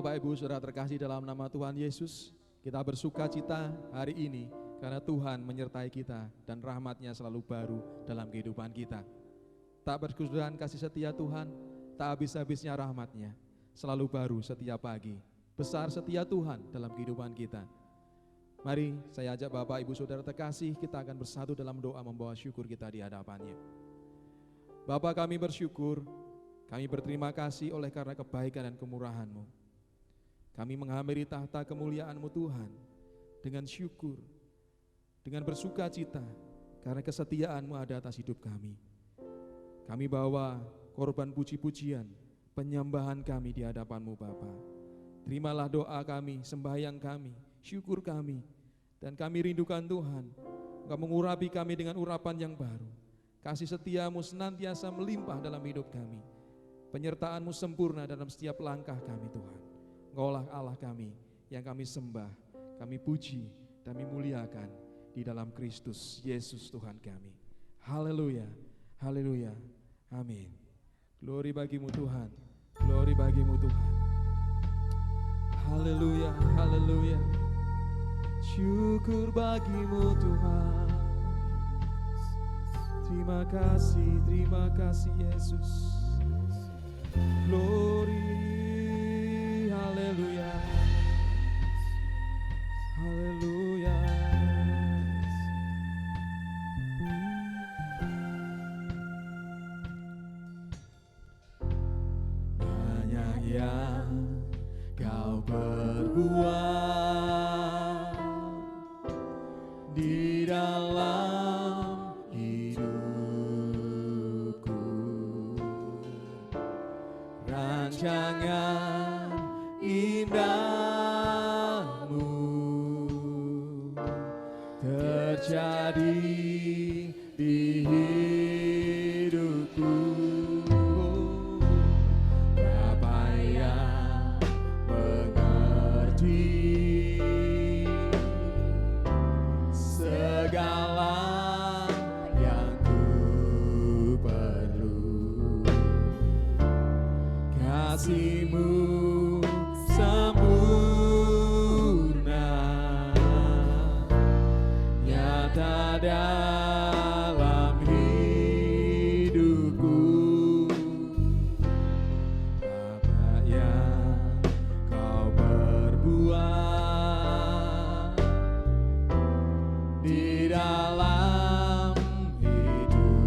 Bapak Ibu Saudara terkasih dalam nama Tuhan Yesus, kita bersuka cita hari ini karena Tuhan menyertai kita dan rahmat-Nya selalu baru dalam kehidupan kita. Tak berkesudahan kasih setia Tuhan, tak habis-habisnya rahmat-Nya, selalu baru setiap pagi. Besar setia Tuhan dalam kehidupan kita. Mari saya ajak Bapak Ibu Saudara terkasih, kita akan bersatu dalam doa membawa syukur kita di hadapan-Nya. Bapa, kami bersyukur, kami berterima kasih oleh karena kebaikan dan kemurahan-Mu. Kami menghampiri tahta kemuliaan-Mu Tuhan dengan syukur, dengan bersuka cita karena kesetiaan-Mu ada atas hidup kami. Kami bawa korban puji-pujian, penyembahan kami di hadapan-Mu Bapa. Terimalah doa kami, sembahyang kami, syukur kami, dan kami rindukan Tuhan, Engkau mengurapi kami dengan urapan yang baru. Kasih setia-Mu senantiasa melimpah dalam hidup kami. Penyertaan-Mu sempurna dalam setiap langkah kami Tuhan. Engkaulah Allah kami yang kami sembah, kami puji, dan kami muliakan di dalam Kristus Yesus Tuhan kami. Haleluya, haleluya, amin. Glory bagimu Tuhan, glory bagimu Tuhan. Haleluya, haleluya. Syukur bagimu Tuhan. Terima kasih Yesus. Glory, haleluya, haleluya. Banyak yang Kau berbuat di dalam hidupku, rancangan indahmu terjadi di hidupku. Bapa yang mengerti segala yang ku perlu, kasih-Mu sempurna nyata dalam hidupku. Apa yang Kau berbuat di dalam hidupku,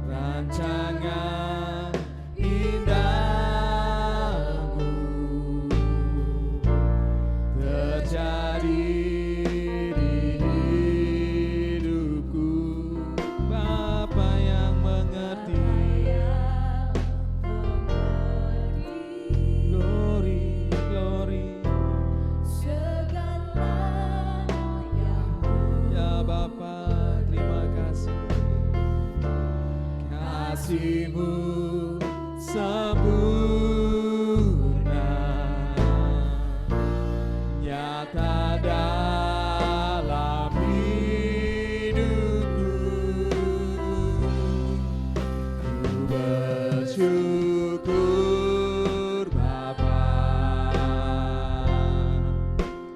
rancangan indahmu terjadi di hidupku. Bapa yang mengerti, glory, glory. Ya Bapa, terima kasih. Kasih-Mu sempurna nyata dalam hidupku. Ku bersyukur Bapa,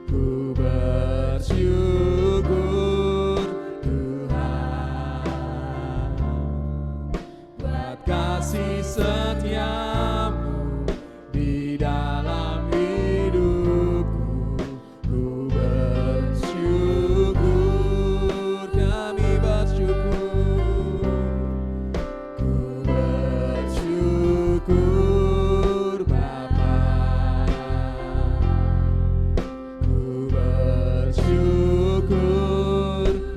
ku bersyukur Tuhan, buat kasih setia-Mu di dalam hidupku. Ku bersyukur, kami bersyukur. Ku bersyukur Bapa, ku bersyukur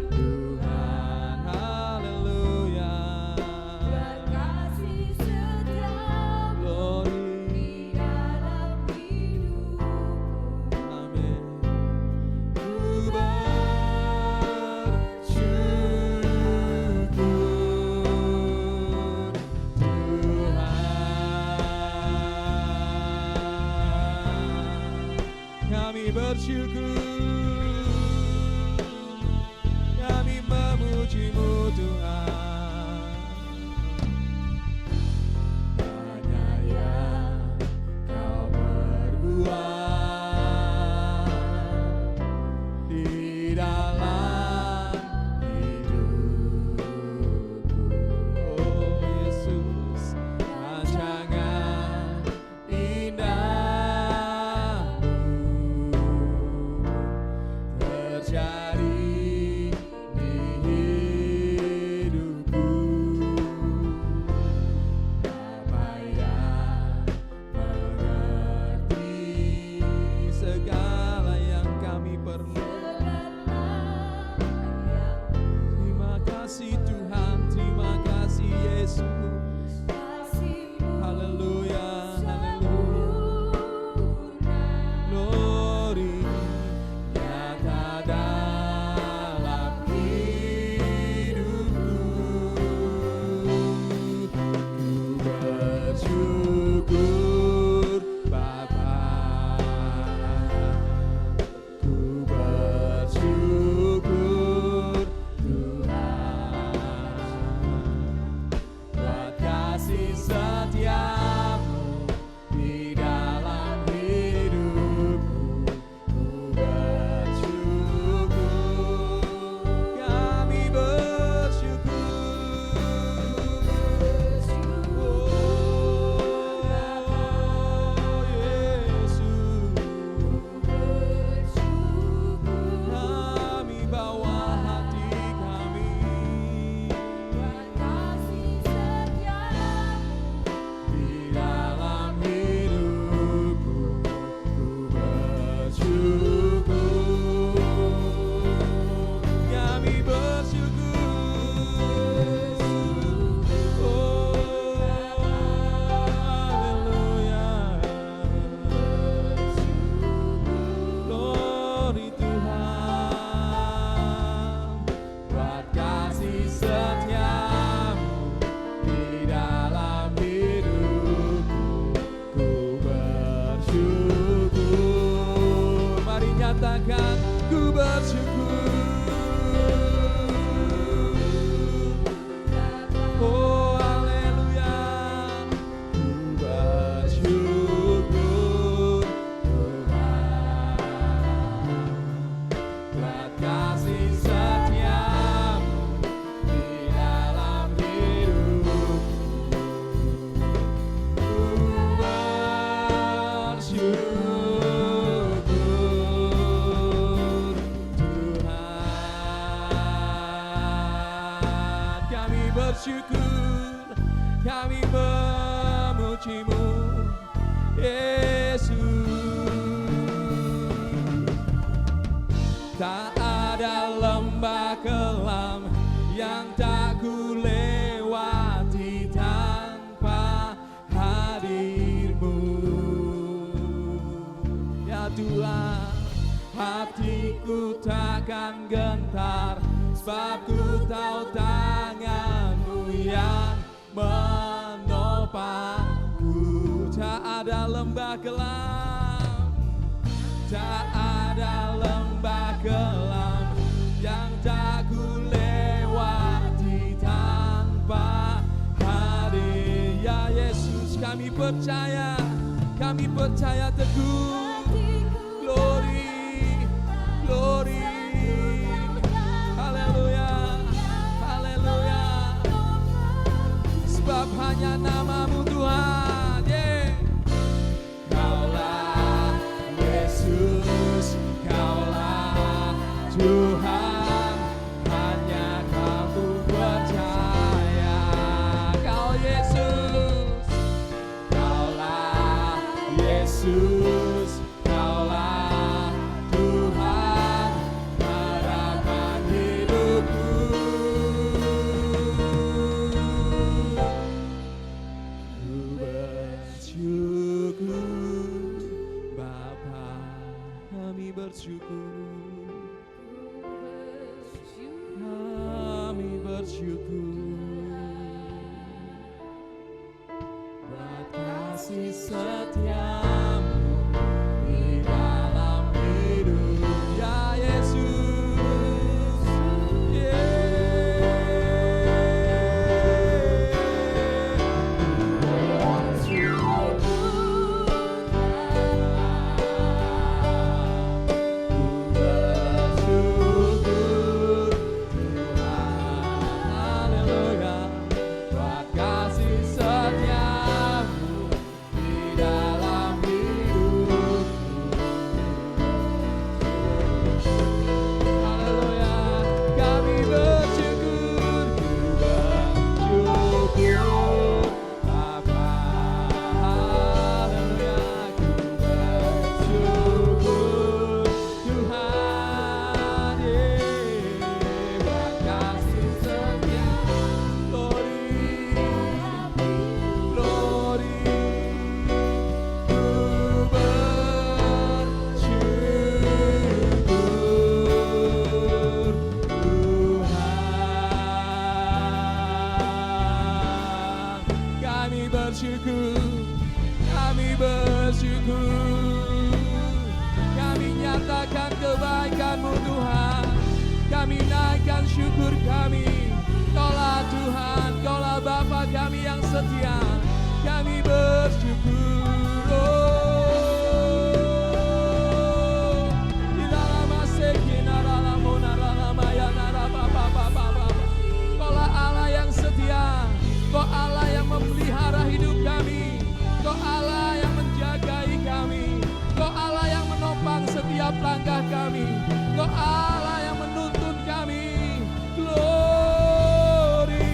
Tuhan. Haleluya. Glory. Amin. Ku bersyukur Tuhan. Kami bersyukur, kami memuji-Mu Tuhan. bersyukur, kami memuji-Mu, Yesus. Tak ada lembah kelam yang tak ku lewati tanpa hadir-Mu. Ya Tuhan, hatiku takkan gentar, sebab ku tahu tangan-Mu yang menopangku. Tak ada lembah kelam, tak ada lembah kelam yang tak ku lewati tanpa hadir. Ya Yesus, kami percaya teguh. Glory, glory. Sebab hanya nama-Mu Tuhan, Kaulah Yesus, Kaulah Tuhan, hanya Kau ku percaya. Kau Yesus, Kaulah Yesus, Kaulah Tuhan, harapan hidupku. Kami bersyukur buat kasih setia-Mu di dalam hidup, ya Yesus. kemuliaan-Mu Tuhan. Kami naikkan syukur kami. Kaulah Tuhan, Kaulah Bapa kami yang setia. Kami bersyukur. Kaulah Allah yang setia. Kau Allah yang memelihara hidup kami. Kau Allah yang menjagai kami. Kau Allah yang menopang setiap langkah kami. Kau Allah yang menuntun kami. Glory.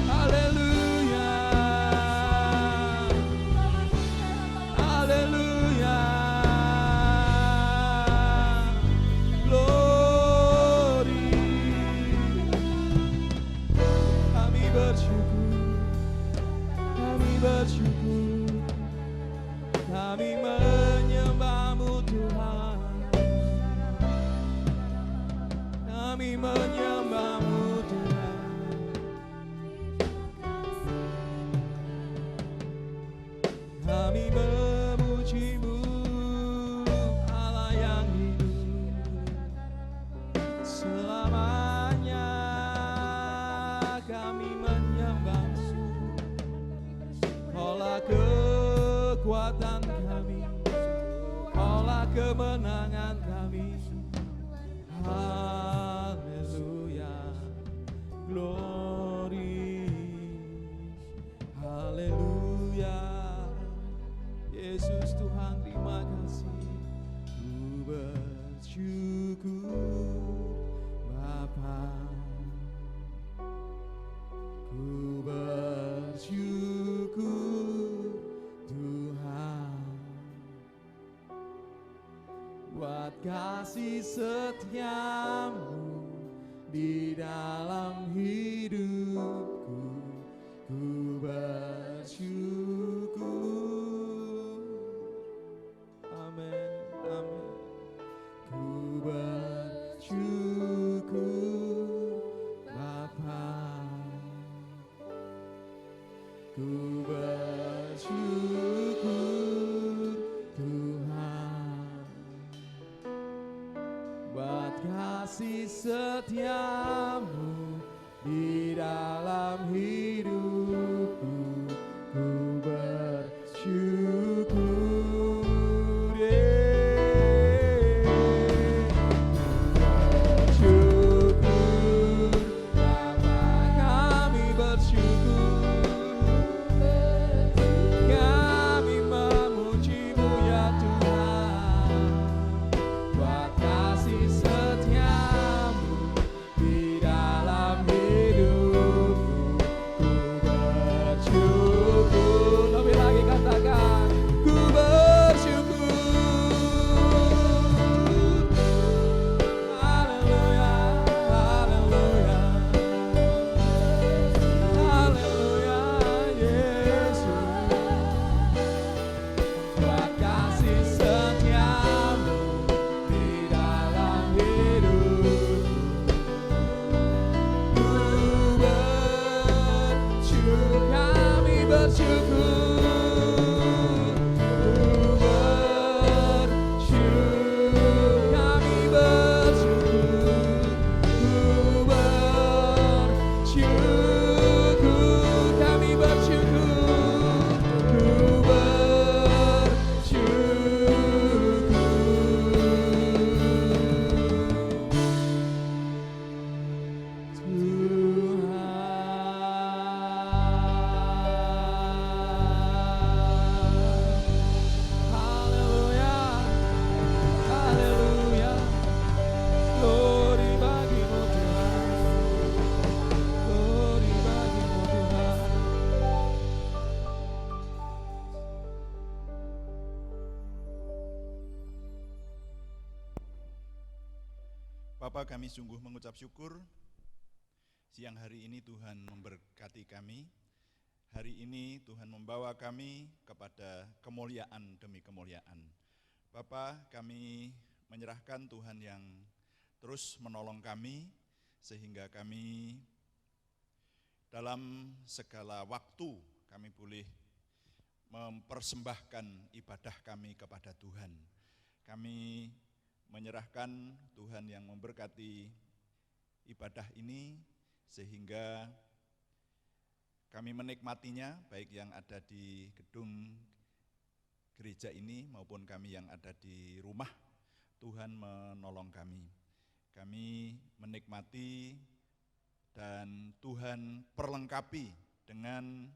Haleluya. Haleluya. Glory. Kami bersyukur. Kami bersyukur. Kami menyembah-Mu Tuhan. Kami menyembah-Mu Tuhan. Kami memuji-Mu Allah yang hidup selamanya. Kami menyembah-Mu. Kaulah kekuatan kami, Kaulah kemenangan kami. Haleluya, glory, haleluya. Yesus Tuhan, terima kasih. Ku bersyukur Bapa, ku bersyukur Tuhan, buat kasih setiamu di dalam hidupku. Ku bersyukur. Amin, amin. Ku bersyukur Bapa, ku bersyukur Tuhan, buat kasih setiamu di dalam hidupku. Ku bersyukur. Bersyukur Bapa, kami bersyukur. Kami memuji-Mu ya Tuhan, buat kasih setiamu di dalam hidupku. Ku bersyukur. Lebih lagi katakan, ku bersyukur. Haleluya, haleluya, haleluya, Yesus. Buat kasih setiamu di dalam hidupku. Ku bersyukur, kami bersyukur. Ku bersyukur, kami bersyukur. Ku bersyukur, kami bersyukur. Ku Haleluya, haleluya. Glory bagi-Mu Tuhan. Glory bagi-Mu Tuhan. Bapa, kami sungguh mengucap syukur. Siang hari ini Tuhan memberkati kami. Hari ini Tuhan membawa kami kepada kemuliaan demi kemuliaan. Bapa, kami menyerahkan Tuhan yang terus menolong kami, sehingga kami dalam segala waktu kami boleh mempersembahkan ibadah kami kepada Tuhan. Kami menyerahkan Tuhan yang memberkati ibadah ini sehingga kami menikmatinya, baik yang ada di gedung gereja ini maupun kami yang ada di rumah. Tuhan menolong kami. Kami menikmati dan Tuhan perlengkapi dengan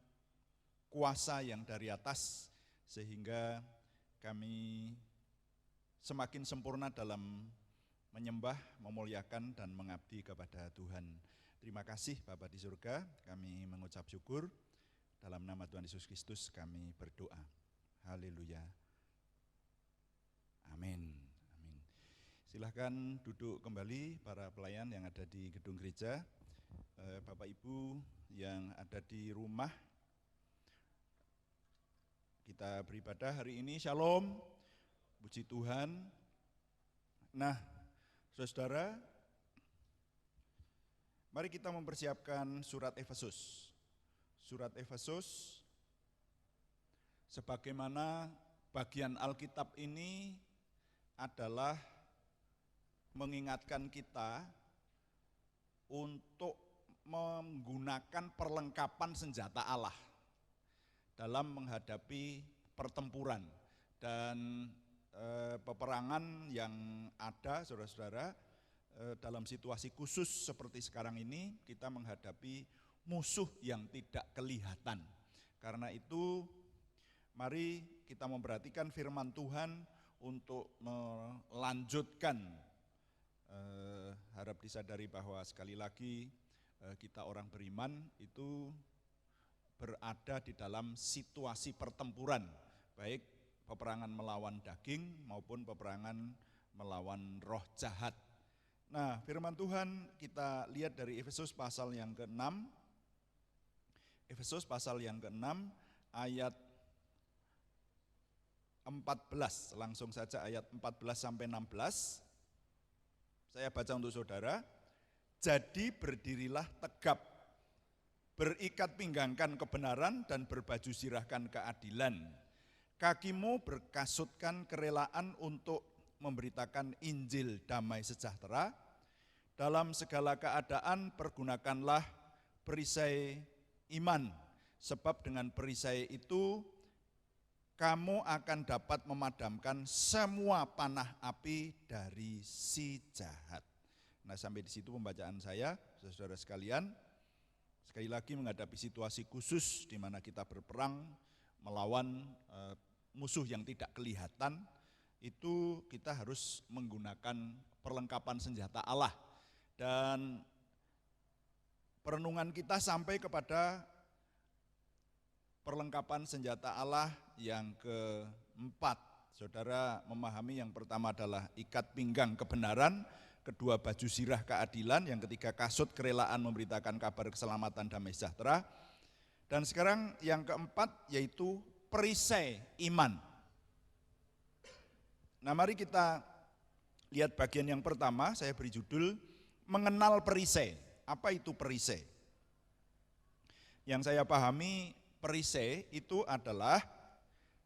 kuasa yang dari atas sehingga kami semakin sempurna dalam menyembah, memuliakan dan mengabdi kepada Tuhan. Terima kasih Bapa di surga, kami mengucap syukur. Dalam nama Tuhan Yesus Kristus kami berdoa. Haleluya. Amin. Amin. Silahkan duduk kembali para pelayan yang ada di gedung gereja. Bapak Ibu yang ada di rumah, kita beribadah hari ini, Shalom, puji Tuhan. Nah, saudara, mari kita mempersiapkan surat Efesus. Surat Efesus, sebagaimana bagian Alkitab ini adalah mengingatkan kita untuk menggunakan perlengkapan senjata Allah dalam menghadapi pertempuran dan peperangan yang ada, saudara-saudara, dalam situasi khusus seperti sekarang ini kita menghadapi musuh yang tidak kelihatan. Karena itu mari kita memperhatikan firman Tuhan untuk melanjutkan, harap disadari bahwa sekali lagi kita orang beriman itu berada di dalam situasi pertempuran, baik peperangan melawan daging maupun peperangan melawan roh jahat. Nah, firman Tuhan kita lihat dari Efesus pasal yang ke-6. Efesus pasal yang ke-6 ayat 14, langsung saja ayat 14 sampai 16. Saya baca untuk saudara. Jadi berdirilah tegap, berikat pinggangkan kebenaran dan berbaju sirahkan keadilan. Kakimu berkasutkan kerelaan untuk memberitakan Injil damai sejahtera. Dalam segala keadaan pergunakanlah perisai iman, sebab dengan perisai itu kamu akan dapat memadamkan semua panah api dari si jahat. Nah, sampai di situ pembacaan saya, saudara sekalian. Sekali lagi menghadapi situasi khusus di mana kita berperang melawan musuh yang tidak kelihatan, itu kita harus menggunakan perlengkapan senjata Allah. Dan perenungan kita sampai kepada perlengkapan senjata Allah yang keempat. Saudara memahami yang pertama adalah ikat pinggang kebenaran, kedua baju sirah keadilan, yang ketiga kasut kerelaan memberitakan kabar keselamatan damai sejahtera. Dan sekarang yang keempat yaitu perisai iman. Nah, mari kita lihat bagian yang pertama, saya beri judul mengenal perisai. Apa itu perisai? Yang saya pahami, perisai itu adalah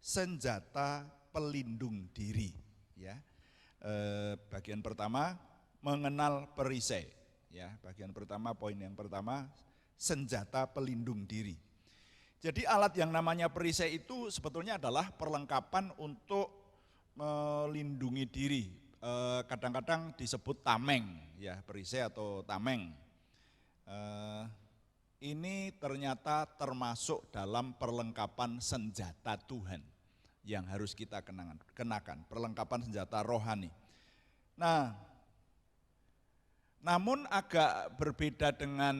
senjata pelindung diri. Ya, bagian pertama mengenal perisai. Ya, bagian pertama, poin yang pertama, senjata pelindung diri. Jadi alat yang namanya perisai itu sebetulnya adalah perlengkapan untuk melindungi diri. Kadang-kadang disebut tameng, ya, perisai atau tameng. Ini ternyata termasuk dalam perlengkapan senjata Tuhan yang harus kita kenakan, perlengkapan senjata rohani. Nah, namun agak berbeda dengan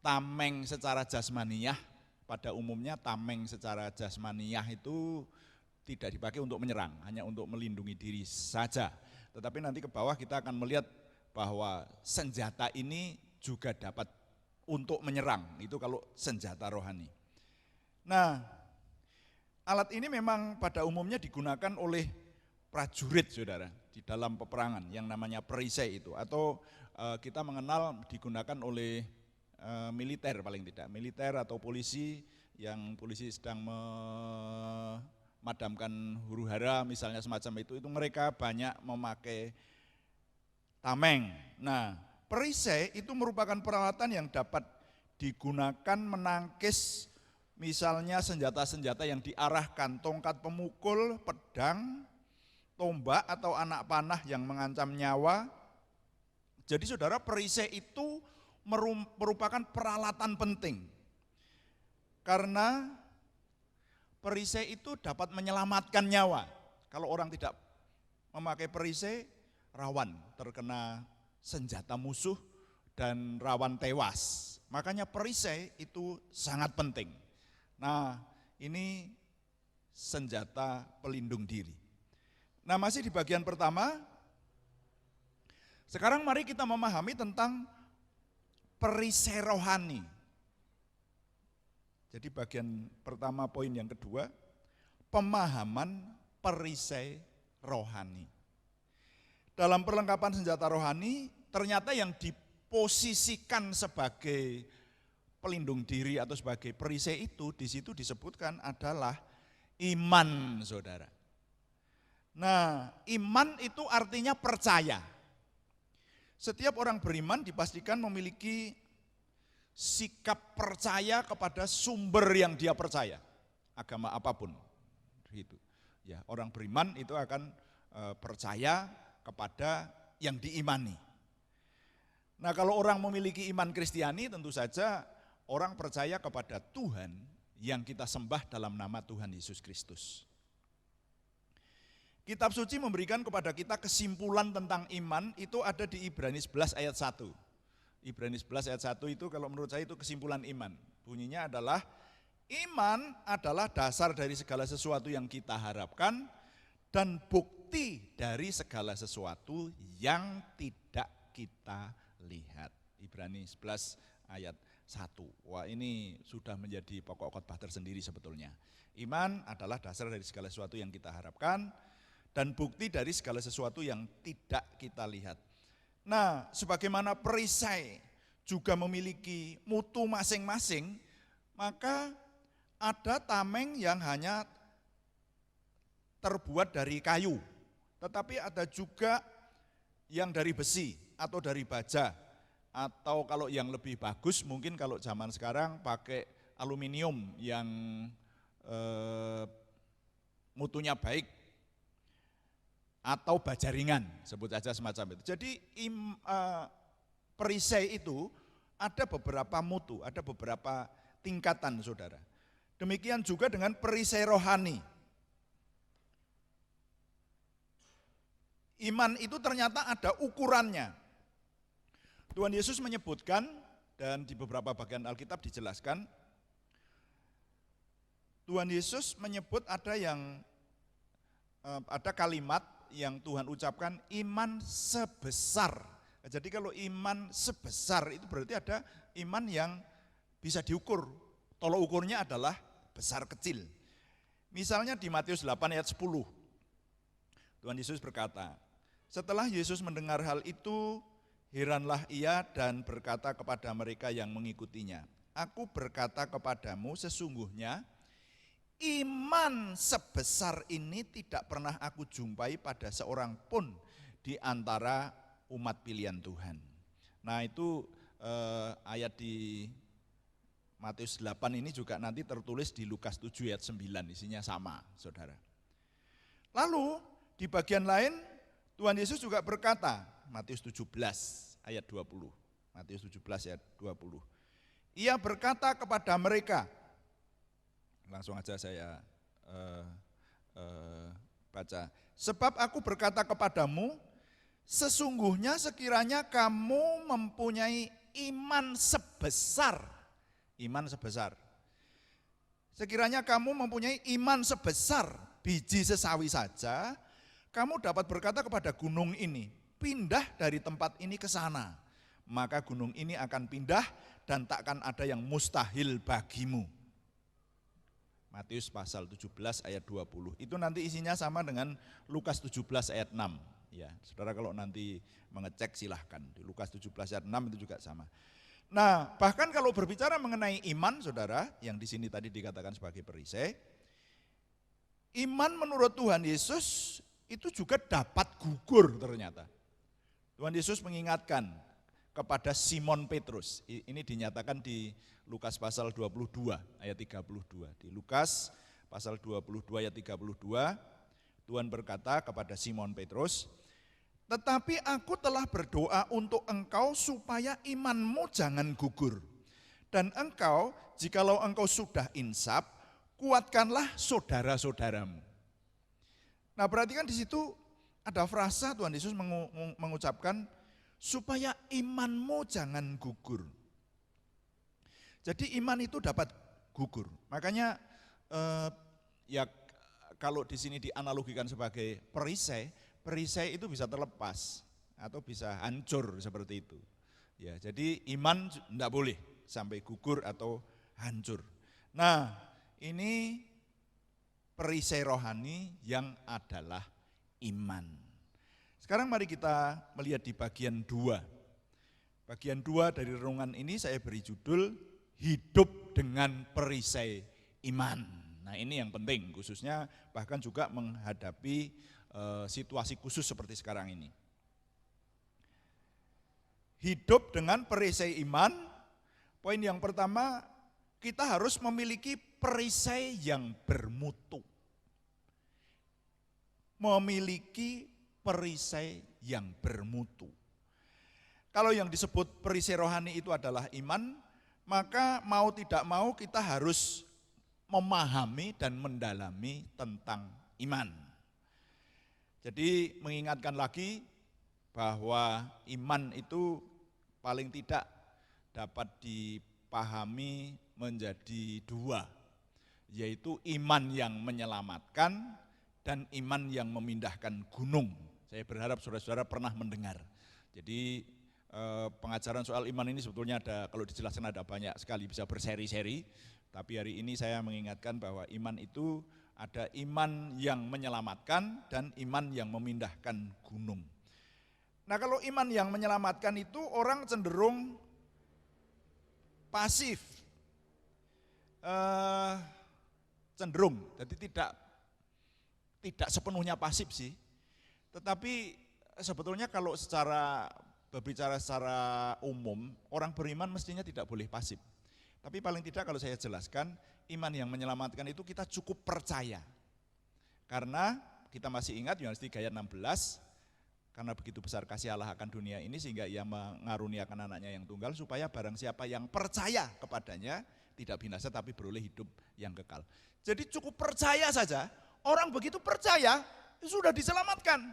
tameng secara jasmaniyah. Pada umumnya tameng secara jasmaniyah itu tidak dipakai untuk menyerang, hanya untuk melindungi diri saja. Tetapi nanti ke bawah kita akan melihat bahwa senjata ini juga dapat untuk menyerang, itu kalau senjata rohani. Nah, alat ini memang pada umumnya digunakan oleh prajurit, saudara, di dalam peperangan yang namanya perisai itu, atau kita mengenal digunakan oleh militer paling tidak, militer atau polisi yang polisi sedang memadamkan huru-hara misalnya semacam itu mereka banyak memakai tameng. Nah, perisai itu merupakan peralatan yang dapat digunakan menangkis misalnya senjata-senjata yang diarahkan, tongkat pemukul, pedang, tombak atau anak panah yang mengancam nyawa. Jadi saudara, perisai itu merupakan peralatan penting. Karena perisai itu dapat menyelamatkan nyawa. Kalau orang tidak memakai perisai, rawan terkena senjata musuh dan rawan tewas. Makanya perisai itu sangat penting. Nah, ini senjata pelindung diri. Nah, masih di bagian pertama. Sekarang mari kita memahami tentang perisai rohani. Jadi bagian pertama poin yang kedua, pemahaman perisai rohani. Dalam perlengkapan senjata rohani, ternyata yang diposisikan sebagai pelindung diri atau sebagai perisai itu di situ disebutkan adalah iman, saudara. Nah, iman itu artinya percaya. Setiap orang beriman dipastikan memiliki sikap percaya kepada sumber yang dia percaya, agama apapun. Gitu. Ya, orang beriman itu akan percaya kepada yang diimani. Nah, kalau orang memiliki iman Kristiani, tentu saja orang percaya kepada Tuhan yang kita sembah dalam nama Tuhan Yesus Kristus. Kitab suci memberikan kepada kita kesimpulan tentang iman, itu ada di Ibrani 11 ayat 1. Ibrani 11 ayat 1 itu kalau menurut saya itu kesimpulan iman. Bunyinya adalah, iman adalah dasar dari segala sesuatu yang kita harapkan dan bukti dari segala sesuatu yang tidak kita lihat. Ibrani 11 ayat 1. Wah, ini sudah menjadi pokok khotbah tersendiri sebetulnya. Iman adalah dasar dari segala sesuatu yang kita harapkan dan bukti dari segala sesuatu yang tidak kita lihat. Nah, sebagaimana perisai juga memiliki mutu masing-masing, maka ada tameng yang hanya terbuat dari kayu, tetapi ada juga yang dari besi atau dari baja, atau kalau yang lebih bagus mungkin kalau zaman sekarang pakai aluminium yang mutunya baik, atau baja ringan, sebut saja semacam itu. Jadi perisai itu ada beberapa mutu, ada beberapa tingkatan, saudara. Demikian juga dengan perisai rohani. Iman itu ternyata ada ukurannya. Tuhan Yesus menyebutkan, dan di beberapa bagian Alkitab dijelaskan, Tuhan Yesus menyebut ada kalimat yang Tuhan ucapkan, iman sebesar. Jadi kalau iman sebesar itu berarti ada iman yang bisa diukur. Tolok ukurnya adalah besar kecil. Misalnya di Matius 8 ayat 10. Tuhan Yesus berkata, setelah Yesus mendengar hal itu, heranlah ia dan berkata kepada mereka yang mengikutinya, aku berkata kepadamu sesungguhnya iman sebesar ini tidak pernah aku jumpai pada seorang pun di antara umat pilihan Tuhan. Nah, itu ayat di Matius 8 ini juga nanti tertulis di Lukas 7 ayat 9, isinya sama, saudara. Lalu di bagian lain Tuhan Yesus juga berkata, Matius 17 ayat 20. Matius 17 ayat 20. Ia berkata kepada mereka, langsung aja saya baca. Sebab aku berkata kepadamu, sesungguhnya sekiranya kamu mempunyai iman sebesar, sekiranya kamu mempunyai iman sebesar biji sesawi saja, kamu dapat berkata kepada gunung ini, pindah dari tempat ini ke sana, maka gunung ini akan pindah dan takkan ada yang mustahil bagimu. Matius pasal 17 ayat 20. Itu nanti isinya sama dengan Lukas 17 ayat 6. Ya, saudara kalau nanti mengecek silahkan. Di Lukas 17 ayat 6 itu juga sama. Nah, bahkan kalau berbicara mengenai iman, saudara, yang di sini tadi dikatakan sebagai perisai, iman menurut Tuhan Yesus itu juga dapat gugur ternyata. Tuhan Yesus mengingatkan kepada Simon Petrus. Ini dinyatakan di Lukas pasal 22 ayat 32. Di Lukas pasal 22 ayat 32, Tuhan berkata kepada Simon Petrus, "Tetapi aku telah berdoa untuk engkau supaya imanmu jangan gugur. Dan engkau, jikalau engkau sudah insaf, kuatkanlah saudara-saudaramu." Nah, perhatikan di situ ada frasa Tuhan Yesus mengucapkan supaya imanmu jangan gugur. Jadi iman itu dapat gugur. Makanya ya kalau di sini dianalogikan sebagai perisai, perisai itu bisa terlepas atau bisa hancur seperti itu. Ya, jadi iman tidak boleh sampai gugur atau hancur. Nah, ini perisai rohani yang adalah iman. Sekarang mari kita melihat di bagian 2. Bagian 2 dari renungan ini saya beri judul hidup dengan perisai iman. Nah, ini yang penting khususnya bahkan juga menghadapi situasi khusus seperti sekarang ini. Hidup dengan perisai iman, poin yang pertama, kita harus memiliki perisai yang bermutu. Memiliki perisai yang bermutu. Kalau yang disebut perisai rohani itu adalah iman, maka mau tidak mau kita harus memahami dan mendalami tentang iman. Jadi mengingatkan lagi bahwa iman itu paling tidak dapat dipahami menjadi 2, yaitu iman yang menyelamatkan dan iman yang memindahkan gunung. Saya berharap saudara-saudara pernah mendengar. Jadi pengajaran soal iman ini sebetulnya ada, kalau dijelaskan ada banyak sekali, bisa berseri-seri. Tapi hari ini saya mengingatkan bahwa iman itu ada iman yang menyelamatkan dan iman yang memindahkan gunung. Nah, kalau iman yang menyelamatkan itu orang cenderung pasif, cenderung, jadi tidak sepenuhnya pasif sih, tetapi sebetulnya kalau berbicara secara umum, orang beriman mestinya tidak boleh pasif. Tapi paling tidak kalau saya jelaskan, iman yang menyelamatkan itu kita cukup percaya. Karena kita masih ingat Yohanes 3 ayat 16, karena begitu besar kasih Allah akan dunia ini sehingga ia mengaruniakan anaknya yang tunggal supaya barang siapa yang percaya kepadanya tidak binasa tapi beroleh hidup yang kekal. Jadi cukup percaya saja. Orang begitu percaya, sudah diselamatkan.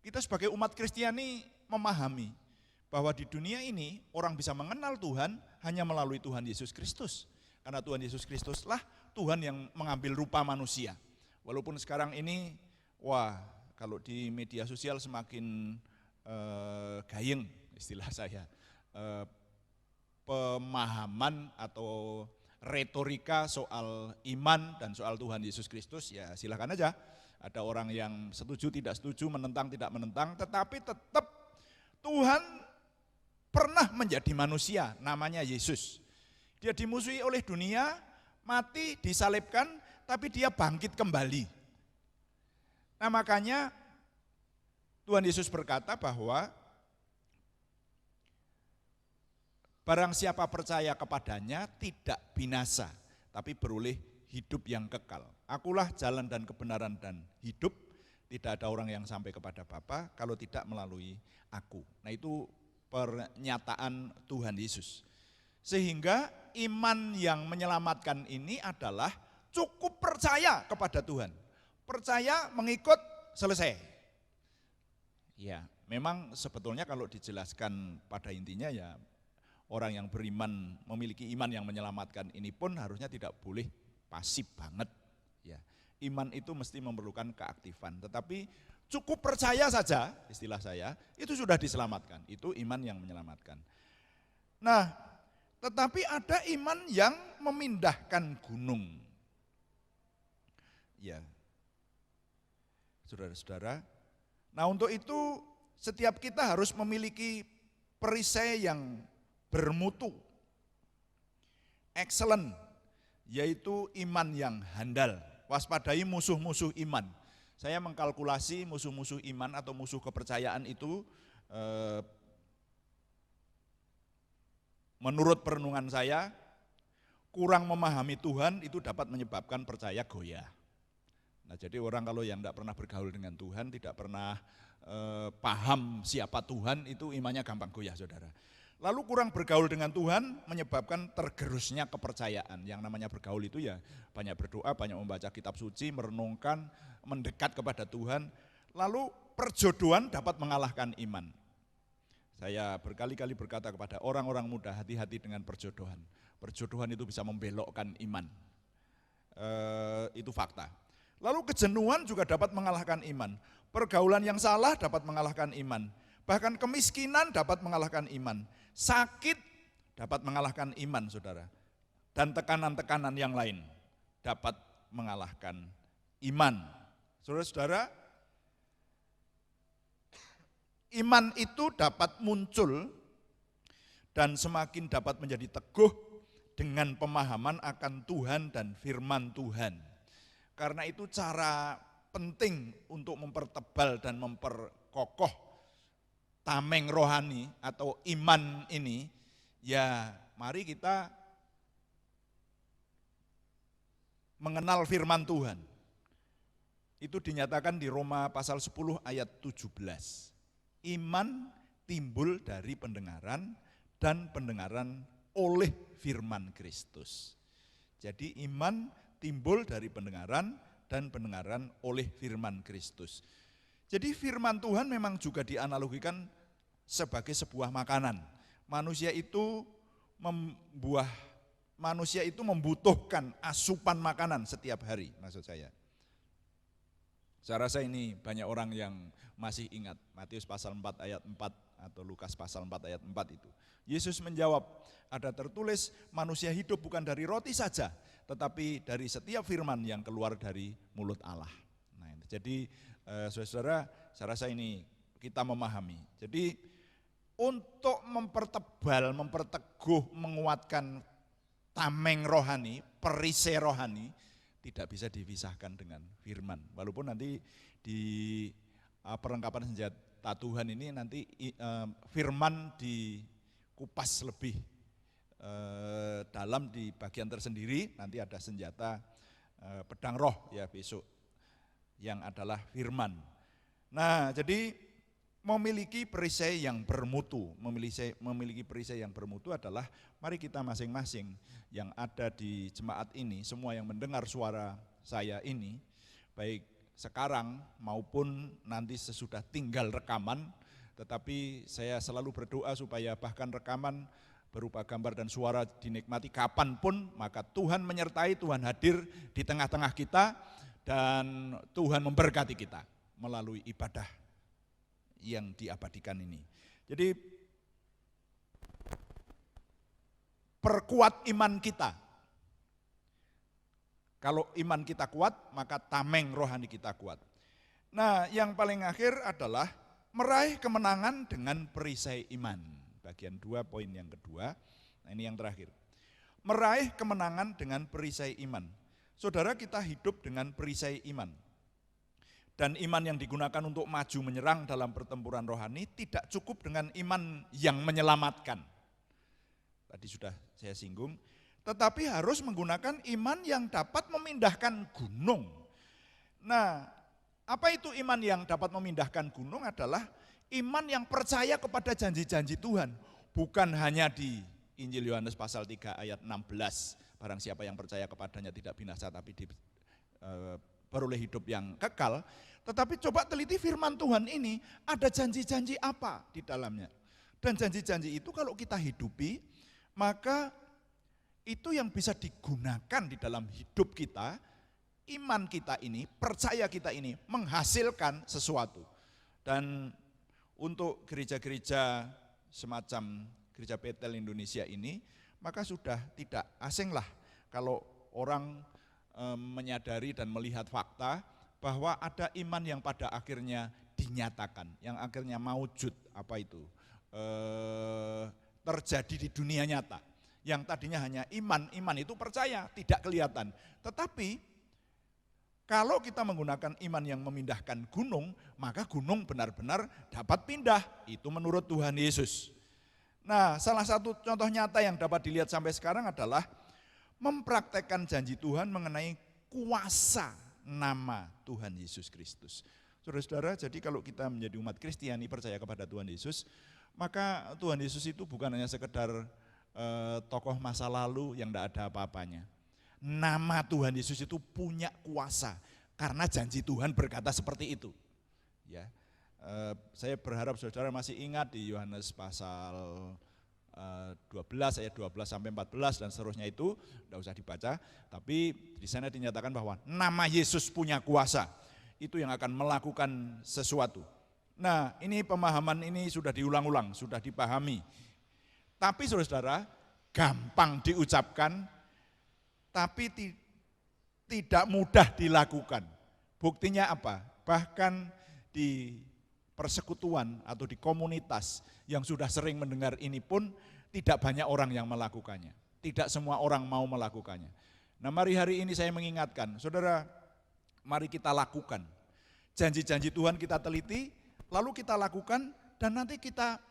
Kita sebagai umat Kristiani memahami bahwa di dunia ini orang bisa mengenal Tuhan hanya melalui Tuhan Yesus Kristus. Karena Tuhan Yesus Kristuslah Tuhan yang mengambil rupa manusia. Walaupun sekarang ini, kalau di media sosial semakin gayeng istilah saya, pemahaman atau retorika soal iman dan soal Tuhan Yesus Kristus, ya silakan aja. Ada orang yang setuju, tidak setuju, menentang, tidak menentang, tetapi tetap Tuhan pernah menjadi manusia, namanya Yesus. Dia dimusuhi oleh dunia, mati, disalibkan, tapi dia bangkit kembali. Nah, makanya Tuhan Yesus berkata bahwa barang siapa percaya kepadanya tidak binasa, tapi beroleh hidup yang kekal. Akulah jalan dan kebenaran dan hidup, tidak ada orang yang sampai kepada Bapa kalau tidak melalui aku. Nah, itu pernyataan Tuhan Yesus. Sehingga iman yang menyelamatkan ini adalah cukup percaya kepada Tuhan. Percaya, mengikut, selesai. Ya, memang sebetulnya kalau dijelaskan pada intinya ya, orang yang beriman memiliki iman yang menyelamatkan ini pun harusnya tidak boleh pasif banget. Ya, iman itu mesti memerlukan keaktifan. Tetapi cukup percaya saja, istilah saya, itu sudah diselamatkan. Itu iman yang menyelamatkan. Nah, tetapi ada iman yang memindahkan gunung. Ya, saudara-saudara. Nah, untuk itu setiap kita harus memiliki perisai yang bermutu, excellent, yaitu iman yang handal. Waspadai musuh-musuh iman. Saya mengkalkulasi musuh-musuh iman atau musuh kepercayaan itu menurut perenungan saya, kurang memahami Tuhan itu dapat menyebabkan percaya goyah. Nah, jadi orang kalau yang tidak pernah bergaul dengan Tuhan, tidak pernah paham siapa Tuhan, itu imannya gampang goyah, saudara. Lalu kurang bergaul dengan Tuhan menyebabkan tergerusnya kepercayaan. Yang namanya bergaul itu ya banyak berdoa, banyak membaca kitab suci, merenungkan, mendekat kepada Tuhan. Lalu perjodohan dapat mengalahkan iman. Saya berkali-kali berkata kepada orang-orang muda, hati-hati dengan perjodohan. Perjodohan itu bisa membelokkan iman. Itu fakta. Lalu kejenuhan juga dapat mengalahkan iman. Pergaulan yang salah dapat mengalahkan iman. Bahkan kemiskinan dapat mengalahkan iman. Sakit dapat mengalahkan iman, saudara. Dan tekanan-tekanan yang lain dapat mengalahkan iman. Saudara-saudara, iman itu dapat muncul dan semakin dapat menjadi teguh dengan pemahaman akan Tuhan dan firman Tuhan. Karena itu cara penting untuk mempertebal dan memperkokoh tameng rohani atau iman ini, ya mari kita mengenal firman Tuhan. Itu dinyatakan di Roma pasal 10 ayat 17. Iman timbul dari pendengaran dan pendengaran oleh firman Kristus. Jadi iman timbul dari pendengaran dan pendengaran oleh firman Kristus. Jadi firman Tuhan memang juga dianalogikan sebagai sebuah makanan. Manusia itu membutuhkan asupan makanan setiap hari, maksud saya. Saya rasa ini banyak orang yang masih ingat Matius pasal 4 ayat 4 atau Lukas pasal 4 ayat 4 itu. Yesus menjawab, ada tertulis manusia hidup bukan dari roti saja, tetapi dari setiap firman yang keluar dari mulut Allah. Nah, jadi saudara-saudara, saya rasa ini kita memahami. Jadi untuk mempertebal, memperteguh, menguatkan tameng rohani, perisai rohani, tidak bisa dipisahkan dengan firman. Walaupun nanti di perlengkapan senjata Tuhan ini nanti firman dikupas lebih dalam di bagian tersendiri, nanti ada senjata pedang roh ya besok yang adalah firman. Nah, jadi memiliki perisai yang bermutu, memiliki perisai yang bermutu adalah mari kita masing-masing yang ada di jemaat ini, semua yang mendengar suara saya ini, baik sekarang maupun nanti sesudah tinggal rekaman, tetapi saya selalu berdoa supaya bahkan rekaman berupa gambar dan suara dinikmati kapanpun, maka Tuhan menyertai, Tuhan hadir di tengah-tengah kita, dan Tuhan memberkati kita melalui ibadah yang diabadikan ini. Jadi perkuat iman kita. Kalau iman kita kuat, maka tameng rohani kita kuat. Nah, yang paling akhir adalah meraih kemenangan dengan perisai iman. Bagian 2 poin yang kedua, nah ini yang terakhir. Meraih kemenangan dengan perisai iman. Saudara, kita hidup dengan perisai iman. Dan iman yang digunakan untuk maju menyerang dalam pertempuran rohani tidak cukup dengan iman yang menyelamatkan. Tadi sudah saya singgung, tetapi harus menggunakan iman yang dapat memindahkan gunung. Nah, apa itu iman yang dapat memindahkan gunung? Adalah iman yang percaya kepada janji-janji Tuhan. Bukan hanya di Injil Yohanes pasal 3 ayat 16, barang siapa yang percaya kepadanya tidak binasa tapi beroleh hidup yang kekal. Tetapi coba teliti firman Tuhan ini, ada janji-janji apa di dalamnya. Dan janji-janji itu kalau kita hidupi, maka itu yang bisa digunakan di dalam hidup kita. Iman kita ini, percaya kita ini menghasilkan sesuatu. Dan untuk gereja-gereja semacam Gereja Betel Indonesia ini, maka sudah tidak asinglah kalau orang menyadari dan melihat fakta bahwa ada iman yang pada akhirnya dinyatakan, yang akhirnya maujud, apa itu? terjadi di dunia nyata. Yang tadinya hanya iman itu percaya, tidak kelihatan. Tetapi kalau kita menggunakan iman yang memindahkan gunung, maka gunung benar-benar dapat pindah. Itu menurut Tuhan Yesus. Nah, salah satu contoh nyata yang dapat dilihat sampai sekarang adalah mempraktekkan janji Tuhan mengenai kuasa nama Tuhan Yesus Kristus. Saudara-saudara, jadi kalau kita menjadi umat Kristiani percaya kepada Tuhan Yesus, maka Tuhan Yesus itu bukan hanya sekedar tokoh masa lalu yang tidak ada apa-apanya. Nama Tuhan Yesus itu punya kuasa karena janji Tuhan berkata seperti itu. Ya, saya berharap saudara masih ingat di Yohanes pasal 12 ayat 12 sampai 14 dan seterusnya itu tidak usah dibaca. Tapi di sana dinyatakan bahwa nama Yesus punya kuasa. Itu yang akan melakukan sesuatu. Nah, ini pemahaman ini sudah diulang-ulang, sudah dipahami. Tapi saudara, gampang diucapkan, tapi tidak mudah dilakukan. Buktinya apa? Bahkan di persekutuan atau di komunitas yang sudah sering mendengar ini pun tidak banyak orang yang melakukannya. Tidak semua orang mau melakukannya. Nah, mari hari ini saya mengingatkan, saudara, mari kita lakukan. Janji-janji Tuhan kita teliti, lalu kita lakukan dan nanti kita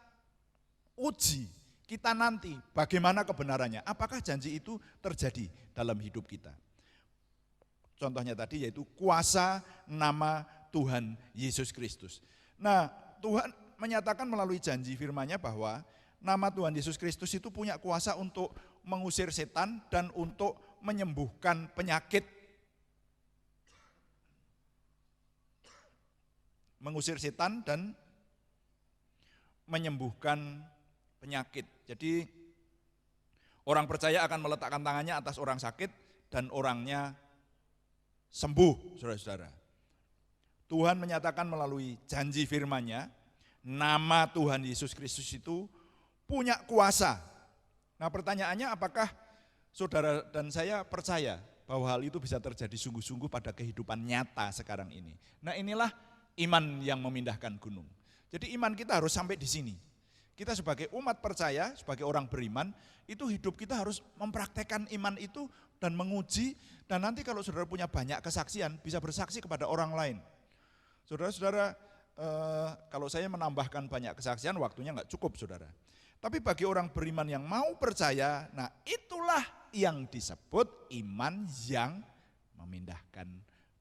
uji. Kita nanti bagaimana kebenarannya, apakah janji itu terjadi dalam hidup kita. Contohnya tadi yaitu kuasa nama Tuhan Yesus Kristus. Nah, Tuhan menyatakan melalui janji firman-Nya bahwa nama Tuhan Yesus Kristus itu punya kuasa untuk mengusir setan dan untuk menyembuhkan penyakit. Mengusir setan dan menyembuhkan penyakit. Jadi orang percaya akan meletakkan tangannya atas orang sakit dan orangnya sembuh, saudara-saudara. Tuhan menyatakan melalui janji firman-Nya, nama Tuhan Yesus Kristus itu punya kuasa. Nah, pertanyaannya apakah saudara dan saya percaya bahwa hal itu bisa terjadi sungguh-sungguh pada kehidupan nyata sekarang ini. Nah, inilah iman yang memindahkan gunung. Jadi iman kita harus sampai di sini. Kita sebagai umat percaya, sebagai orang beriman, itu hidup kita harus mempraktekkan iman itu dan menguji, dan nanti kalau saudara punya banyak kesaksian, bisa bersaksi kepada orang lain. Saudara-saudara, kalau saya menambahkan banyak kesaksian, waktunya nggak cukup, saudara. Tapi bagi orang beriman yang mau percaya, nah itulah yang disebut iman yang memindahkan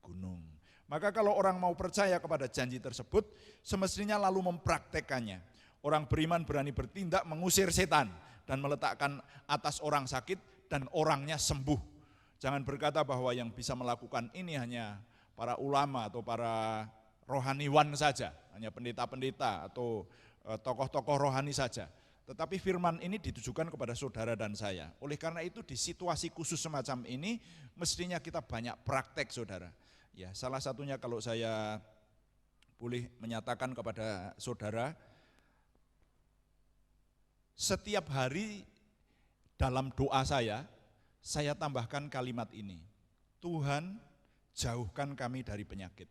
gunung. Maka kalau orang mau percaya kepada janji tersebut, semestinya lalu mempraktekannya. Orang beriman berani bertindak mengusir setan dan meletakkan atas orang sakit dan orangnya sembuh. Jangan berkata bahwa yang bisa melakukan ini hanya para ulama atau para rohaniwan saja, hanya pendeta-pendeta atau tokoh-tokoh rohani saja. Tetapi firman ini ditujukan kepada saudara dan saya. Oleh karena itu di situasi khusus semacam ini mestinya kita banyak praktek, saudara. Ya, salah satunya kalau saya boleh menyatakan kepada saudara, setiap hari dalam doa saya tambahkan kalimat ini. Tuhan, jauhkan kami dari penyakit.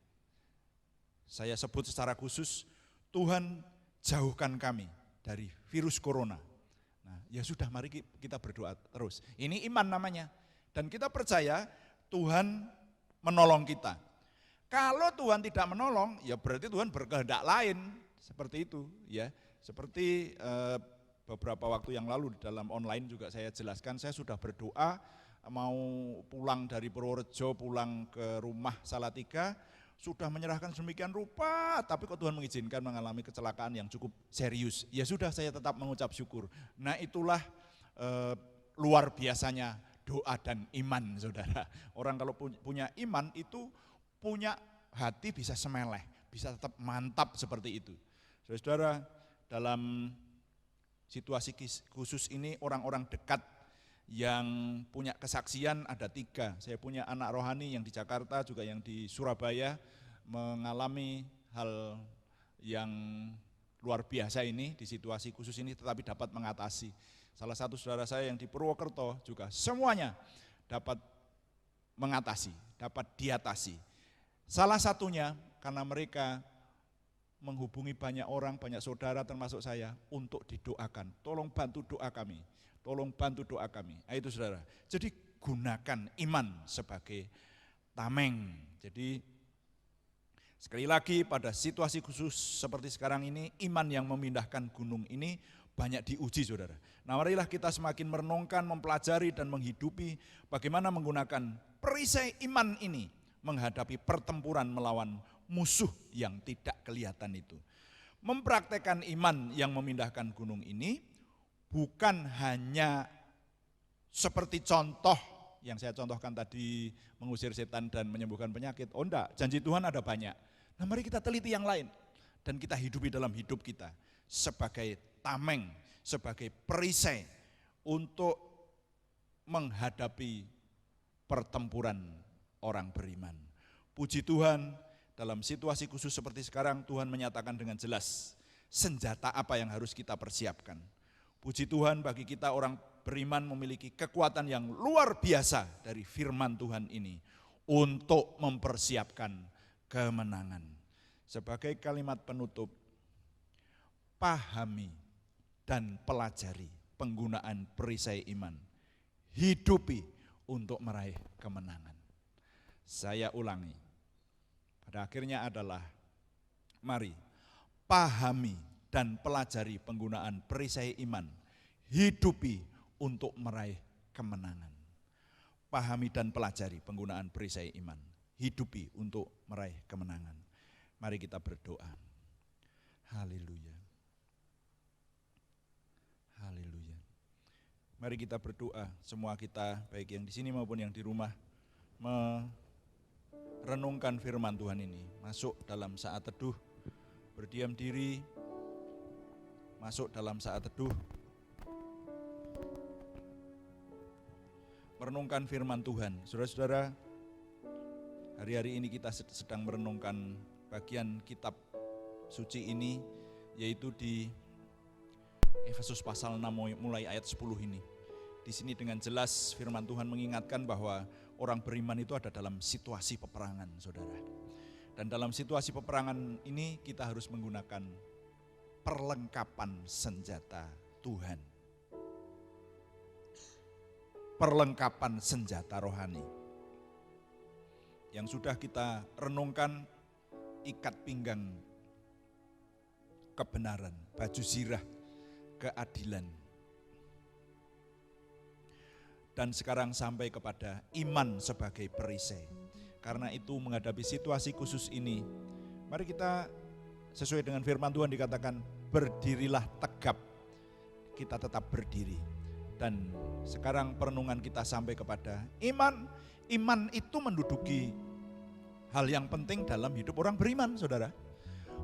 Saya sebut secara khusus, Tuhan, jauhkan kami dari virus corona. Nah, ya sudah, mari kita berdoa terus. Ini iman namanya. Dan kita percaya Tuhan menolong kita. Kalau Tuhan tidak menolong, ya berarti Tuhan berkehendak lain. Seperti itu, ya. Seperti beberapa waktu yang lalu di dalam online juga saya jelaskan, saya sudah berdoa mau pulang dari Purworejo, pulang ke rumah Salatiga, sudah menyerahkan sedemikian rupa, tapi kok Tuhan mengizinkan mengalami kecelakaan yang cukup serius. Ya sudah, saya tetap mengucap syukur. Nah, itulah luar biasanya doa dan iman, saudara. Orang kalau punya iman itu punya hati bisa semeleh, bisa tetap mantap seperti itu. Saudara, dalam situasi khusus ini orang-orang dekat yang punya kesaksian ada 3. Saya punya anak rohani yang di Jakarta, juga yang di Surabaya, mengalami hal yang luar biasa ini di situasi khusus ini, tetapi dapat mengatasi. Salah satu saudara saya yang di Purwokerto juga semuanya dapat mengatasi, dapat diatasi. Salah satunya karena mereka menghubungi banyak orang, banyak saudara termasuk saya untuk didoakan. Tolong bantu doa kami, tolong bantu doa kami. Nah, itu saudara. Jadi gunakan iman sebagai tameng. Jadi sekali lagi pada situasi khusus seperti sekarang ini, iman yang memindahkan gunung ini banyak diuji saudara. Nah marilah kita semakin merenungkan, mempelajari dan menghidupi bagaimana menggunakan perisai iman ini menghadapi pertempuran melawan musuh yang tidak kelihatan itu. Mempraktekkan iman yang memindahkan gunung ini bukan hanya seperti contoh yang saya contohkan tadi, mengusir setan dan menyembuhkan penyakit. Oh enggak, janji Tuhan ada banyak. Nah mari kita teliti yang lain dan kita hidupi dalam hidup kita sebagai tameng, sebagai perisai untuk menghadapi pertempuran orang beriman. Puji Tuhan, dalam situasi khusus seperti sekarang Tuhan menyatakan dengan jelas senjata apa yang harus kita persiapkan. Puji Tuhan, bagi kita orang beriman memiliki kekuatan yang luar biasa dari firman Tuhan ini untuk mempersiapkan kemenangan. Sebagai kalimat penutup, pahami dan pelajari penggunaan perisai iman. Hidupi untuk meraih kemenangan. Saya ulangi, pada akhirnya adalah mari pahami dan pelajari penggunaan perisai iman. Hidupi untuk meraih kemenangan. Pahami dan pelajari penggunaan perisai iman. Hidupi untuk meraih kemenangan. Mari kita berdoa. Haleluya. Haleluya. Mari kita berdoa, semua kita baik yang di sini maupun yang di rumah, merenungkan firman Tuhan ini, masuk dalam saat teduh, berdiam diri, masuk dalam saat teduh, merenungkan firman Tuhan. Saudara-saudara, hari-hari ini kita sedang merenungkan bagian kitab suci ini, yaitu di Efesus pasal 6 mulai ayat 10 ini. Di sini dengan jelas firman Tuhan mengingatkan bahwa orang beriman itu ada dalam situasi peperangan, saudara. Dan dalam situasi peperangan ini kita harus menggunakan perlengkapan senjata Tuhan. Perlengkapan senjata rohani. Yang sudah kita renungkan, ikat pinggang kebenaran, baju zirah keadilan. Dan sekarang sampai kepada iman sebagai perisai. Karena itu menghadapi situasi khusus ini, mari kita sesuai dengan firman Tuhan dikatakan berdirilah tegap. Kita tetap berdiri. Dan sekarang perenungan kita sampai kepada iman. Iman itu menduduki hal yang penting dalam hidup orang beriman, saudara.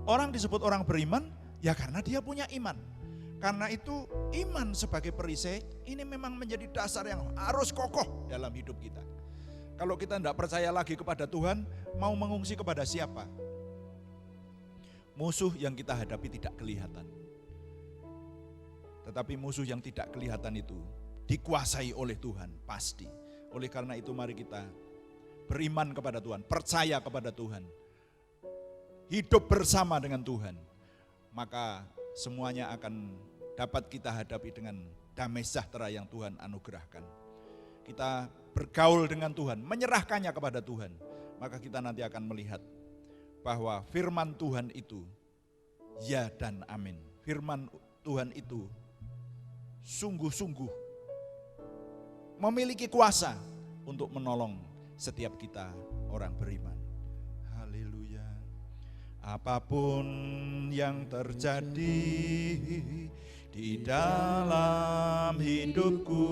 Orang disebut orang beriman ya karena dia punya iman. Karena itu iman sebagai perisai ini memang menjadi dasar yang harus kokoh dalam hidup kita. Kalau kita tidak percaya lagi kepada Tuhan, mau mengungsi kepada siapa? Musuh yang kita hadapi tidak kelihatan. Tetapi musuh yang tidak kelihatan itu dikuasai oleh Tuhan, pasti. Oleh karena itu mari kita beriman kepada Tuhan, percaya kepada Tuhan. Hidup bersama dengan Tuhan. Maka semuanya akan dapat kita hadapi dengan damai sejahtera yang Tuhan anugerahkan. Kita bergaul dengan Tuhan, menyerahkannya kepada Tuhan, maka kita nanti akan melihat bahwa firman Tuhan itu ya dan amin. Firman Tuhan itu sungguh-sungguh memiliki kuasa untuk menolong setiap kita orang beriman. Haleluya. Apapun yang terjadi di dalam hidupku,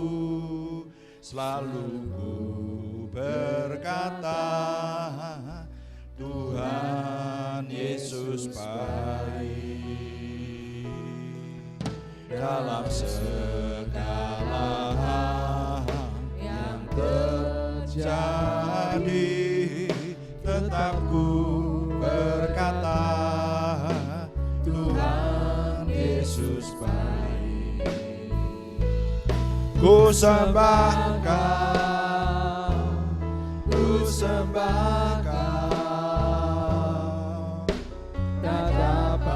selalu ku berkata, Tuhan Yesus baik. Dalam segala hal yang terjadi, tetap ku berkata, Tuhan Yesus baik. Ku sembah Kau, ku sembah Kau, tak dapat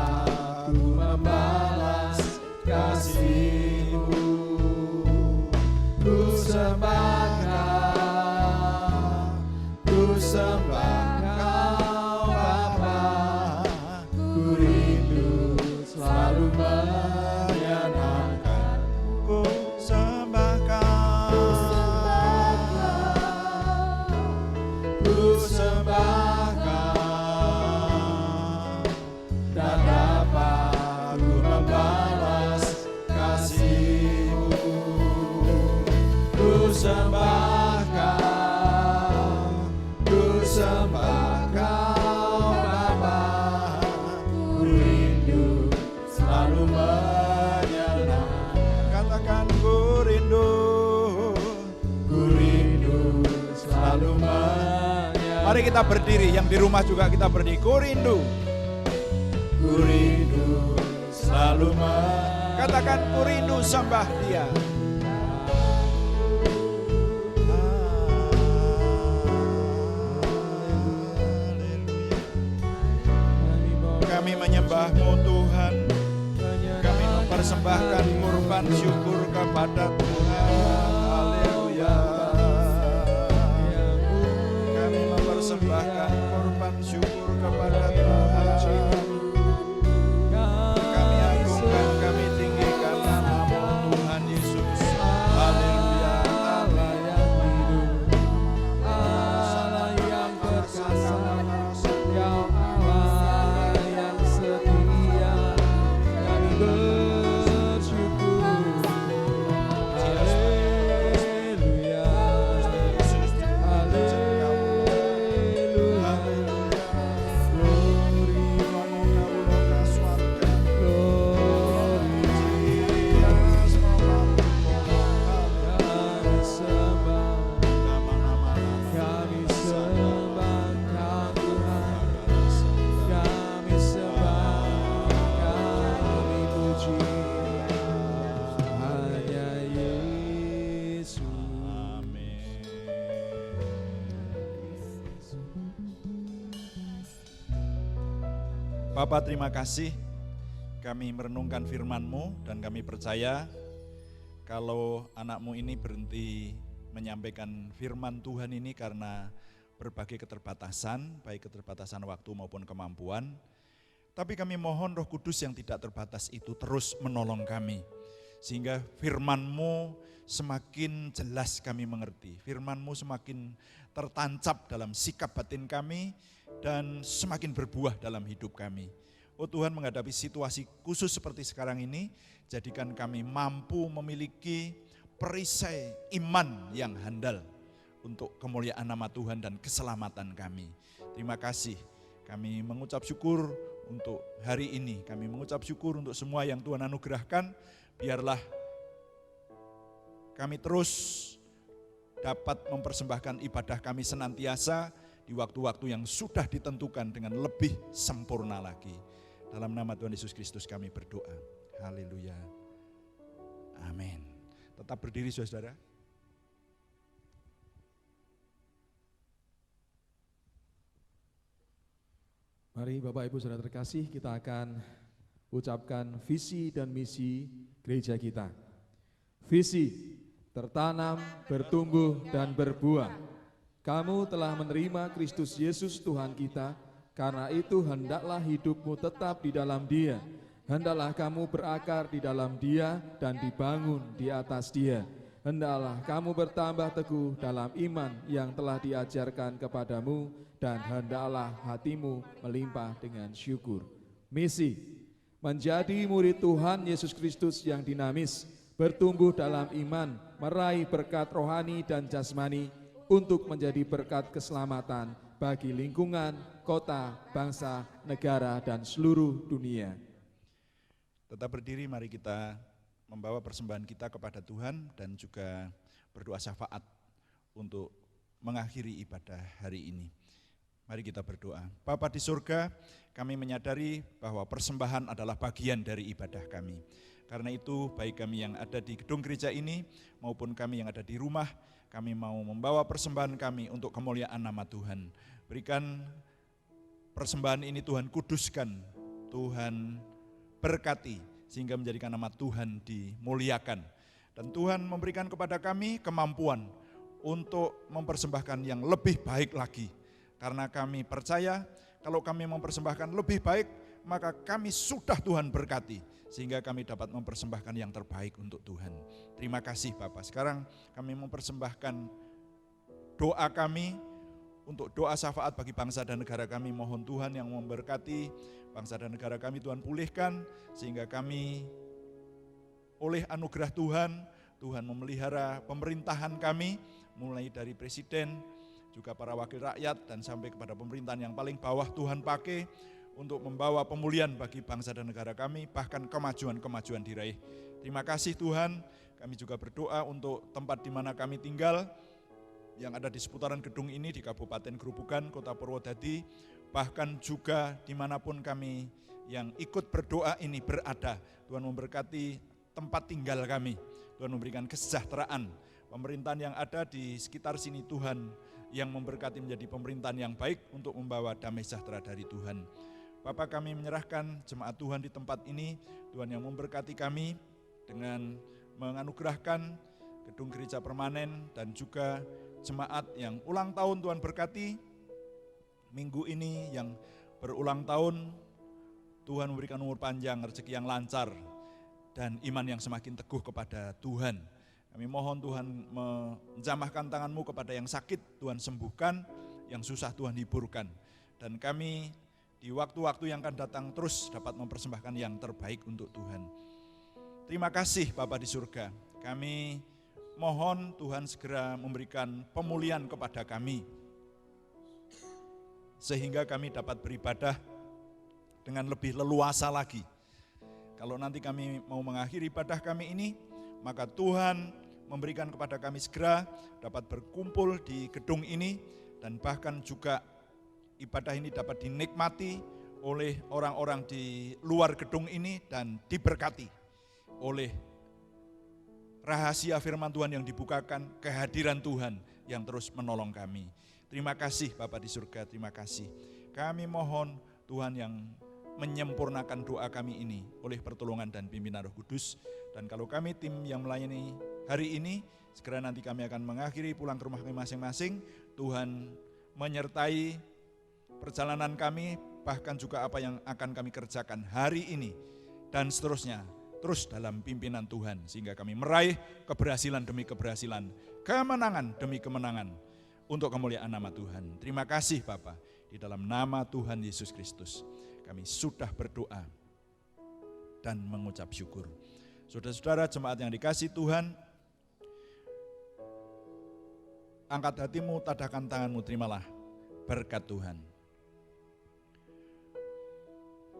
Mari kita berdiri, yang di rumah juga kita berdiri. Ku rindu selalu katakan ku rindu sembah Dia. Kami menyembah-Mu Tuhan. Kami mempersembahkan kurban syukur kepada Tuhan. Haleluya. Kami mempersembahkan kurban syukur kepada Tuhan. Kami agungkan, kami tinggikan nama-Mu Tuhan Yesus. Haleluya. Allah yang hidup, Allah yang perkasa, Kau Allah yang setia. Kami bersyukur. Haleluya. Bapa, terima kasih kami merenungkan firman-Mu dan kami percaya kalau anak-Mu ini berhenti menyampaikan firman Tuhan ini karena berbagai keterbatasan, baik keterbatasan waktu maupun kemampuan. Tapi kami mohon Roh Kudus yang tidak terbatas itu terus menolong kami. Sehingga firman-Mu semakin jelas kami mengerti. Firman-Mu semakin tertancap dalam sikap batin kami dan semakin berbuah dalam hidup kami. Oh Tuhan, menghadapi situasi khusus seperti sekarang ini, jadikan kami mampu memiliki perisai iman yang handal untuk kemuliaan nama Tuhan dan keselamatan kami. Terima kasih, kami mengucap syukur untuk hari ini, kami mengucap syukur untuk semua yang Tuhan anugerahkan. Biarlah kami terus dapat mempersembahkan ibadah kami senantiasa di waktu-waktu yang sudah ditentukan dengan lebih sempurna lagi. Dalam nama Tuhan Yesus Kristus kami berdoa. Haleluya. Amin. Tetap berdiri saudara. Mari Bapak Ibu Saudara terkasih, kita akan ucapkan visi dan misi gereja kita. Visi, tertanam, bertumbuh, dan berbuah. Kamu telah menerima Kristus Yesus Tuhan kita, karena itu hendaklah hidupmu tetap di dalam Dia. Hendaklah kamu berakar di dalam Dia dan dibangun di atas Dia. Hendaklah kamu bertambah teguh dalam iman yang telah diajarkan kepadamu, dan hendaklah hatimu melimpah dengan syukur. Misi, menjadi murid Tuhan Yesus Kristus yang dinamis, bertumbuh dalam iman, meraih berkat rohani dan jasmani, untuk menjadi berkat keselamatan bagi lingkungan, kota, bangsa, negara, dan seluruh dunia. Tetap berdiri, mari kita membawa persembahan kita kepada Tuhan dan juga berdoa syafaat untuk mengakhiri ibadah hari ini. Mari kita berdoa. Bapa di surga, kami menyadari bahwa persembahan adalah bagian dari ibadah kami. Karena itu, baik kami yang ada di gedung gereja ini maupun kami yang ada di rumah, kami mau membawa persembahan kami untuk kemuliaan nama Tuhan. Berikan persembahan ini Tuhan kuduskan, Tuhan berkati, sehingga menjadikan nama Tuhan dimuliakan. Dan Tuhan memberikan kepada kami kemampuan untuk mempersembahkan yang lebih baik lagi. Karena kami percaya kalau kami mempersembahkan lebih baik, maka kami sudah Tuhan berkati, sehingga kami dapat mempersembahkan yang terbaik untuk Tuhan. Terima kasih Bapak. Sekarang kami mempersembahkan doa kami untuk doa syafaat bagi bangsa dan negara kami. Mohon Tuhan yang memberkati bangsa dan negara kami, Tuhan pulihkan, sehingga kami oleh anugerah Tuhan, Tuhan memelihara pemerintahan kami, mulai dari presiden, juga para wakil rakyat, dan sampai kepada pemerintahan yang paling bawah Tuhan pakai untuk membawa pemulihan bagi bangsa dan negara kami, bahkan kemajuan-kemajuan diraih. Terima kasih Tuhan, kami juga berdoa untuk tempat di mana kami tinggal, yang ada di seputaran gedung ini, di Kabupaten Grobogan, Kota Purwodadi, bahkan juga dimanapun kami yang ikut berdoa ini berada. Tuhan memberkati tempat tinggal kami, Tuhan memberikan kesejahteraan. Pemerintahan yang ada di sekitar sini Tuhan yang memberkati menjadi pemerintahan yang baik untuk membawa damai sejahtera dari Tuhan. Bapa, kami menyerahkan jemaat Tuhan di tempat ini, Tuhan yang memberkati kami dengan menganugerahkan gedung gereja permanen dan juga jemaat yang ulang tahun. Tuhan berkati minggu ini yang berulang tahun, Tuhan memberikan umur panjang, rezeki yang lancar, dan iman yang semakin teguh kepada Tuhan. Kami mohon Tuhan menjamahkan tangan-Mu kepada yang sakit, Tuhan sembuhkan, yang susah Tuhan hiburkan. Dan kami di waktu-waktu yang akan datang terus dapat mempersembahkan yang terbaik untuk Tuhan. Terima kasih Bapa di surga. Kami mohon Tuhan segera memberikan pemulihan kepada kami, sehingga kami dapat beribadah dengan lebih leluasa lagi. Kalau nanti kami mau mengakhiri ibadah kami ini, maka Tuhan memberikan kepada kami segera dapat berkumpul di gedung ini, dan bahkan juga ibadah ini dapat dinikmati oleh orang-orang di luar gedung ini dan diberkati oleh rahasia firman Tuhan yang dibukakan, kehadiran Tuhan yang terus menolong kami. Terima kasih Bapa di surga, terima kasih. Kami mohon Tuhan yang menyempurnakan doa kami ini oleh pertolongan dan pimpinan Roh Kudus. Dan kalau kami tim yang melayani hari ini, segera nanti kami akan mengakhiri pulang ke rumah kami masing-masing. Tuhan menyertai perjalanan kami, bahkan juga apa yang akan kami kerjakan hari ini dan seterusnya, terus dalam pimpinan Tuhan, sehingga kami meraih keberhasilan demi keberhasilan, kemenangan demi kemenangan untuk kemuliaan nama Tuhan. Terima kasih Bapa, di dalam nama Tuhan Yesus Kristus kami sudah berdoa dan mengucap syukur. Saudara-saudara jemaat yang dikasihi Tuhan, angkat hatimu, tadahkan tanganmu, terimalah berkat Tuhan.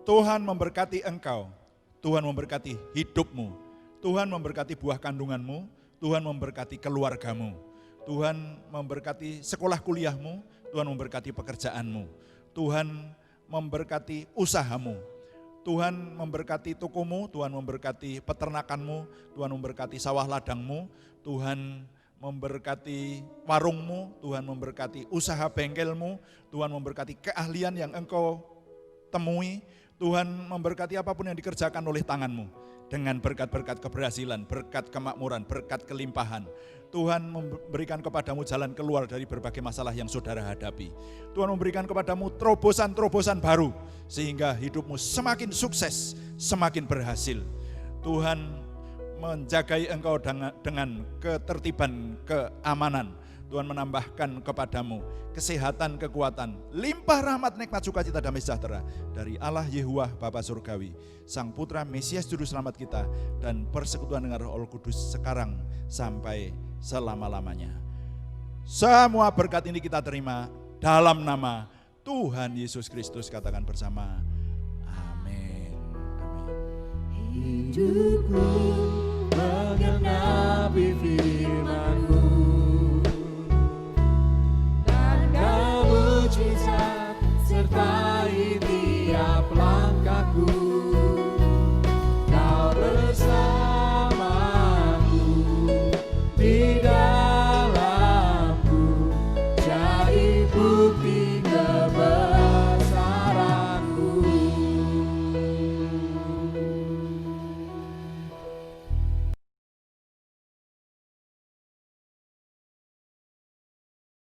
Tuhan memberkati engkau, Tuhan memberkati hidupmu, Tuhan memberkati buah kandunganmu, Tuhan memberkati keluargamu, Tuhan memberkati sekolah kuliahmu, Tuhan memberkati pekerjaanmu, Tuhan memberkati usahamu, Tuhan memberkati tokomu, Tuhan memberkati peternakanmu, Tuhan memberkati sawah ladangmu, Tuhan memberkati warungmu, Tuhan memberkati usaha bengkelmu, Tuhan memberkati keahlian yang engkau temui, Tuhan memberkati apapun yang dikerjakan oleh tanganmu dengan berkat-berkat keberhasilan, berkat kemakmuran, berkat kelimpahan. Tuhan memberikan kepadamu jalan keluar dari berbagai masalah yang saudara hadapi. Tuhan memberikan kepadamu terobosan-terobosan baru, sehingga hidupmu semakin sukses, semakin berhasil. Tuhan menjagai engkau dengan ketertiban, keamanan. Tuhan menambahkan kepadamu kesehatan, kekuatan, limpah rahmat, nikmat, sukacita, damai sejahtera dari Allah Yehuwah Bapa Surgawi, Sang Putra Mesias Juru Selamat kita, dan persekutuan dengan Roh Kudus sekarang sampai selama-lamanya. Semua berkat ini kita terima dalam nama Tuhan Yesus Kristus. Katakan bersama, amin. Amin. Hidupku menggenapi firman